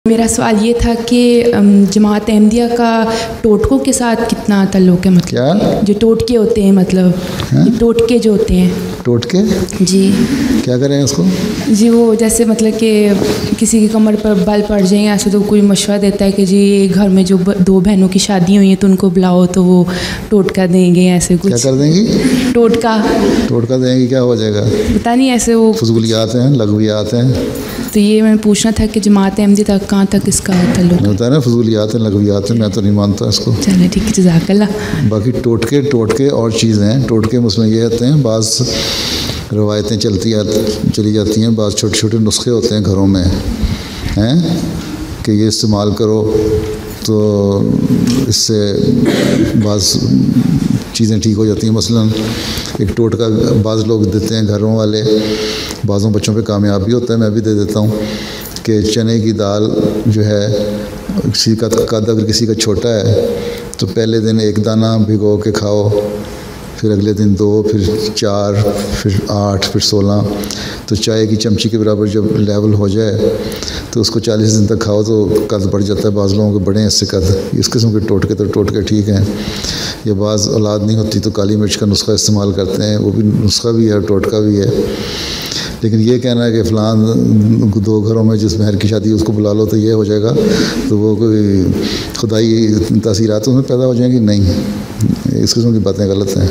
میرا سوال یہ تھا کہ جماعت احمدیہ کا ٹوٹکوں کے ساتھ کتنا تعلق ہے؟ مطلب کیا جو ٹوٹکے ہوتے ہیں، مطلب ٹوٹکے جو ہوتے ہیں. ٹوٹکے جی کیا کریں اس کو؟ جی وہ جیسے مطلب کہ کسی کی کمر پر بال پڑ جائیں ایسے تو کوئی مشورہ دیتا ہے کہ جی گھر میں جو دو بہنوں کی شادی ہوئی ہیں تو ان کو بلاؤ تو وہ ٹوٹکا دیں گے، ایسے کچھ. کیا کر دیں گی؟ ٹوٹکا دیں گی، کیا ہو جائے گا؟ پتہ نہیں، ایسے وہ فضولیات ہیں، لغویات ہیں. تو یہ میں پوچھنا تھا کہ جماعت احمدیہ تک کہاں تک اس کا تعلق ہوتا ہے نا، فضولیات ہیں، لغویات ہیں، میں تو نہیں مانتا اس کو. چلے ٹھیک ہے، جزاک اللہ. باقی ٹوٹکے اور چیزیں ہیں. ٹوٹکے مثلاً یہ ہوتے ہیں، بعض روایتیں چلی جاتی ہیں، بعض چھوٹے چھوٹے نسخے ہوتے ہیں گھروں میں ہیں کہ یہ استعمال کرو تو اس سے بعض چیزیں ٹھیک ہو جاتی ہیں. مثلاً ایک ٹوٹکا بعض لوگ دیتے ہیں گھروں والے، بعضوں بچوں پہ کامیاب بھی ہوتا ہے، میں بھی دے دیتا ہوں کہ چنے کی دال جو ہے کسی کا قد اگر کسی کا چھوٹا ہے تو پہلے دن 1 دانہ بھگو کے کھاؤ، پھر اگلے دن 2، پھر 4، پھر 8، پھر 16. تو چائے کی چمچی کے برابر جب لیول ہو جائے تو اس کو 40 دن تک کھاؤ تو قد بڑھ جاتا ہے. بعض لوگوں کے بڑے ہیں اس سے قد. اس قسم کے ٹوٹکے ٹھیک ہیں. یا بعض اولاد نہیں ہوتی تو کالی مرچ کا نسخہ استعمال کرتے ہیں، وہ بھی نسخہ بھی ہے، ٹوٹکا بھی ہے. لیکن یہ کہنا ہے کہ فلان 2 گھروں میں جس مہر کی شادی اس کو بلا لو تو یہ ہو جائے گا، تو وہ کوئی خدائی تاثیرات اس میں پیدا ہو جائیں گی. نہیں، اس قسم کی باتیں غلط ہیں.